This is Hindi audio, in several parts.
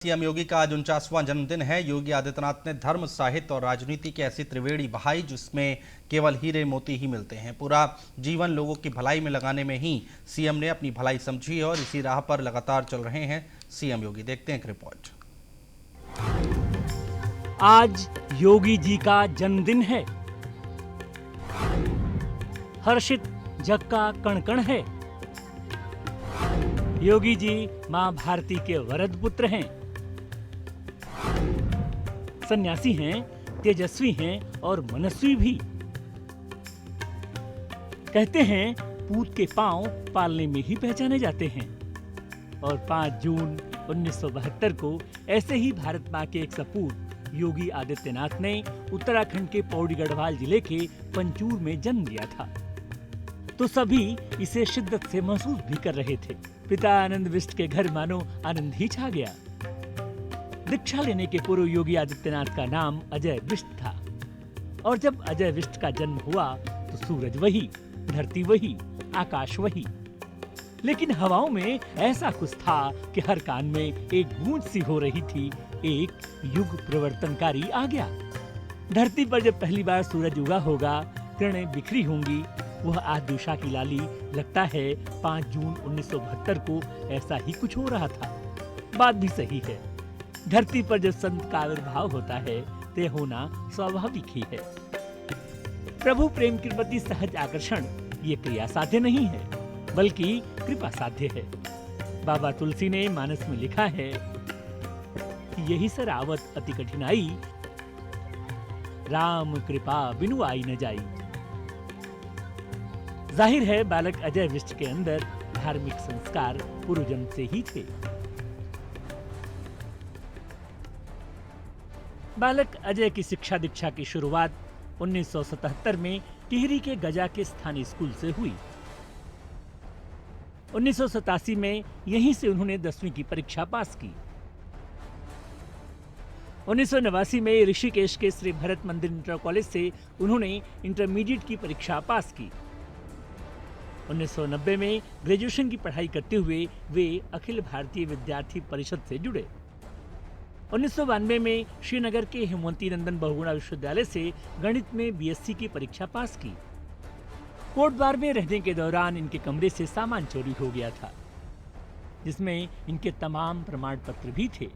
सीएम योगी का आज 49वां जन्मदिन है। योगी आदित्यनाथ ने धर्म, साहित्य और राजनीति की ऐसी त्रिवेणी बहाई जिसमें केवल हीरे मोती ही मिलते हैं। पूरा जीवन लोगों की भलाई में लगाने में ही सीएम ने अपनी भलाई समझी और इसी राह पर लगातार चल रहे हैं सीएम योगी। देखते हैं एक रिपोर्ट। आज योगी जी का जन्मदिन है। हर्षित जग का कण कण है। योगी जी मां भारती के वरद पुत्र हैं। सन्यासी हैं, तेजस्वी हैं और मनस्वी भी। कहते हैं पूत के पांव पालने में ही पहचाने जाते हैं। और 5 जून 1972 को ऐसे ही भारत मां के एक सपूत योगी आदित्यनाथ ने उत्तराखंड के पौड़ी गढ़वाल जिले के पंचूर में जन्म लिया था। तो सभी इसे शिद्दत से महसूस भी कर रहे थे। पिता आनंद बिष्ट के घर मानो आनंद ही छा गया। दीक्षा लेने के पूर्व योगी आदित्यनाथ का नाम अजय बिष्ट था। और जब अजय बिष्ट का जन्म हुआ तो सूरज वही, धरती वही, आकाश वही, लेकिन हवाओं में ऐसा कुछ था कि हर कान में एक गूंज सी हो रही थी। एक युग प्रवर्तनकारी आ गया। धरती पर जब पहली बार सूरज उगा होगा, किरणें बिखरी होंगी, वह आज उषा की लाली। लगता है 5 जून 1972 को ऐसा ही कुछ हो रहा था। बात भी सही है। धरती पर जब संत का आविर्भाव होता है तो होना स्वाभाविक ही है। प्रभु प्रेम के प्रति सहज आकर्षण ये क्रिया साध्य नहीं है, बल्कि कृपा साध्य है। बाबा तुलसी ने मानस में लिखा है कि यही सर आवत अति कठिनाई, राम कृपा बिनु आई न जाई। जाहिर है बालक अजय बिष्ट के अंदर धार्मिक संस्कार पूर्व जन्म से ही थे। बालक अजय की शिक्षा दीक्षा की शुरुआत 1977 में टिहरी के गजा के स्थानीय स्कूल से हुई। 1987 में यहीं से उन्होंने 10वीं की परीक्षा पास की। 1989 में ऋषिकेश के श्री भरत मंदिर इंटर कॉलेज से उन्होंने इंटरमीडिएट की परीक्षा पास की। 1990 में ग्रेजुएशन की पढ़ाई करते हुए वे अखिल भारतीय विद्यार्थी परिषद से जुड़े। 1992 में श्रीनगर के हेमवती नंदन बहुगुणा विश्वविद्यालय से गणित में बीएससी की परीक्षा पास की। कोटद्वार में रहने के दौरान इनके कमरे से सामान चोरी हो गया था, जिसमें इनके तमाम प्रमाण पत्र भी थे।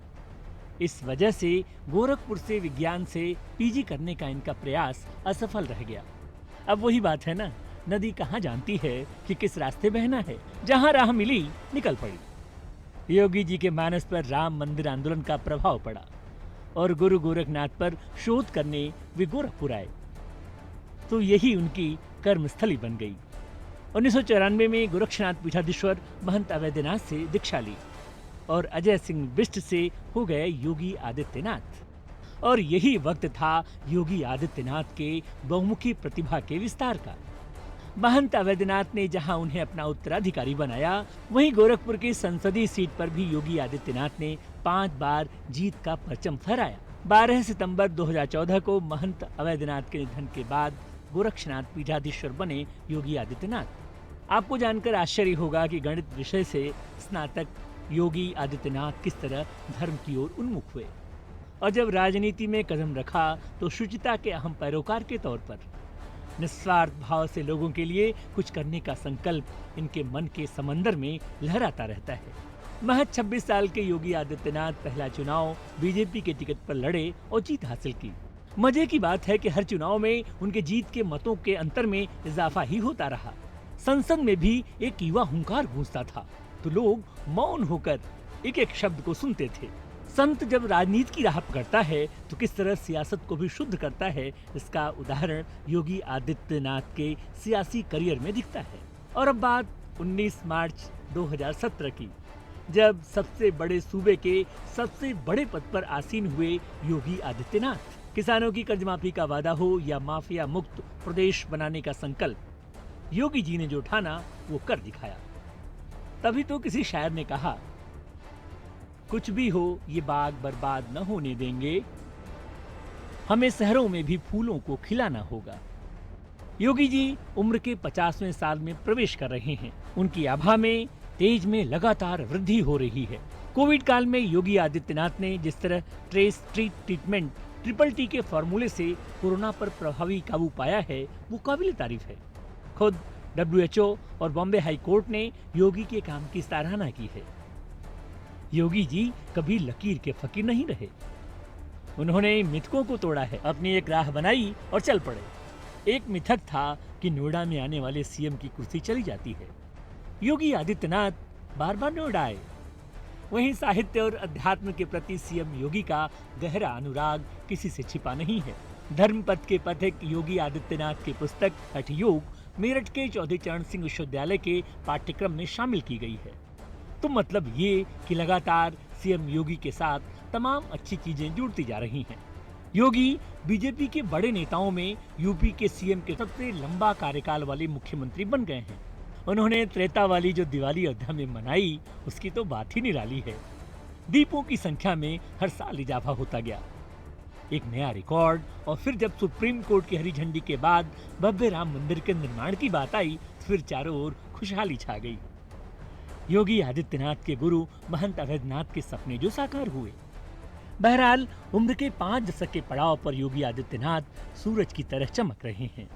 इस वजह से गोरखपुर से विज्ञान से पीजी करने का इनका प्रयास असफल रह गया। अब वही बात है ना, नदी कहाँ जानती है कि किस रास्ते बहना है। जहाँ राह मिली निकल पड़ी। योगी जी के मानस पर राम मंदिर आंदोलन का प्रभाव पड़ा और गुरु गोरखनाथ पर शोध करने वे गोरखपुर आए, तो यही उनकी कर्मस्थली बन गई। 1994 में गोरक्षनाथ पीठाधीश्वर महंत अवैधनाथ से दीक्षा ली और अजय सिंह बिष्ट से हो गए योगी आदित्यनाथ। और यही वक्त था योगी आदित्यनाथ के बहुमुखी प्रतिभा के विस्तार का। महंत अवैधनाथ ने जहां उन्हें अपना उत्तराधिकारी बनाया, वहीं गोरखपुर की संसदीय सीट पर भी योगी आदित्यनाथ ने 5 बार जीत का परचम फहराया। 12 सितंबर 2014 को महंत अवैधनाथ के निधन के बाद गोरक्षनाथ पीठाधीश्वर बने योगी आदित्यनाथ। आपको जानकर आश्चर्य होगा कि गणित विषय से स्नातक योगी आदित्यनाथ किस तरह धर्म की ओर उन्मुख हुए और जब राजनीति में कदम रखा तो शुचिता के अहम पैरोकार के तौर पर निस्वार्थ भाव से लोगों के लिए कुछ करने का संकल्प इनके मन के समंदर में लहराता रहता है। महज 26 साल के योगी आदित्यनाथ पहला चुनाव बीजेपी के टिकट पर लड़े और जीत हासिल की। मजे की बात है कि हर चुनाव में उनके जीत के मतों के अंतर में इजाफा ही होता रहा। संसद में भी एक युवा हुंकार गूंजता था तो लोग मौन होकर एक एक शब्द को सुनते थे। संत जब राजनीति की राह पकड़ता है तो किस तरह सियासत को भी शुद्ध करता है, इसका उदाहरण योगी आदित्यनाथ के सियासी करियर में दिखता है। और अब बात 19 मार्च 2017 की, जब सबसे बड़े सूबे के सबसे बड़े पद पर आसीन हुए योगी आदित्यनाथ। किसानों की कर्ज माफी का वादा हो या माफिया मुक्त प्रदेश बनाने का संकल्प, योगी जी ने जो ठाना वो कर दिखाया। तभी तो किसी शायर ने कहा, कुछ भी हो ये बाग बर्बाद न होने देंगे, हमें शहरों में भी फूलों को खिलाना होगा। योगी जी उम्र के 50वें साल में प्रवेश कर रहे हैं। उनकी आभा में तेज में लगातार वृद्धि हो रही है। कोविड काल में योगी आदित्यनाथ ने जिस तरह trace treat treatment triple T के फॉर्मूले से कोरोना पर प्रभावी काबू पाया है, वो काबिल तारीफ है। खुद WHO और बॉम्बे हाई कोर्ट ने योगी के काम की सराहना की है। योगी जी कभी लकीर के फकीर नहीं रहे। उन्होंने मिथकों को तोड़ा है, अपनी एक राह बनाई और चल पड़े। एक मिथक था कि नोएडा में आने वाले सीएम की कुर्सी चली जाती है। योगी आदित्यनाथ बार बार नोएडा आए। वहीं साहित्य और अध्यात्म के प्रति सीएम योगी का गहरा अनुराग किसी से छिपा नहीं है। धर्मपथ के पथिक योगी आदित्यनाथ की पुस्तक हठ योग मेरठ के चौधरी चरण सिंह विश्वविद्यालय के पाठ्यक्रम में शामिल की गई है। तो मतलब ये कि लगातार सीएम योगी के साथ तमाम अच्छी चीजें जुड़ती जा रही हैं। योगी बीजेपी के बड़े नेताओं में यूपी के सीएम के सबसे लंबा कार्यकाल वाले मुख्यमंत्री बन गए हैं। उन्होंने त्रेता वाली जो दिवाली अयोध्या में मनाई, उसकी तो बात ही निराली है। दीपों की संख्या में हर साल इजाफा होता गया, एक नया रिकॉर्ड। और फिर जब सुप्रीम कोर्ट की हरी झंडी के बाद भव्य राम मंदिर के निर्माण की बात आई, तो फिर चारों ओर खुशहाली छा गई। योगी आदित्यनाथ के गुरु महंत अवैधनाथ के सपने जो साकार हुए। बहरहाल उम्र के 5 दशक के पड़ाव पर योगी आदित्यनाथ सूरज की तरह चमक रहे हैं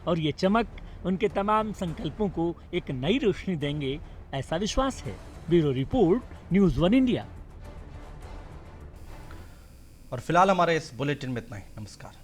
और ये चमक उनके तमाम संकल्पों को एक नई रोशनी देंगे, ऐसा विश्वास है। Bureau report, news 1 India. और फिलहाल हमारे इस बुलेटिन में इतना ही। नमस्कार।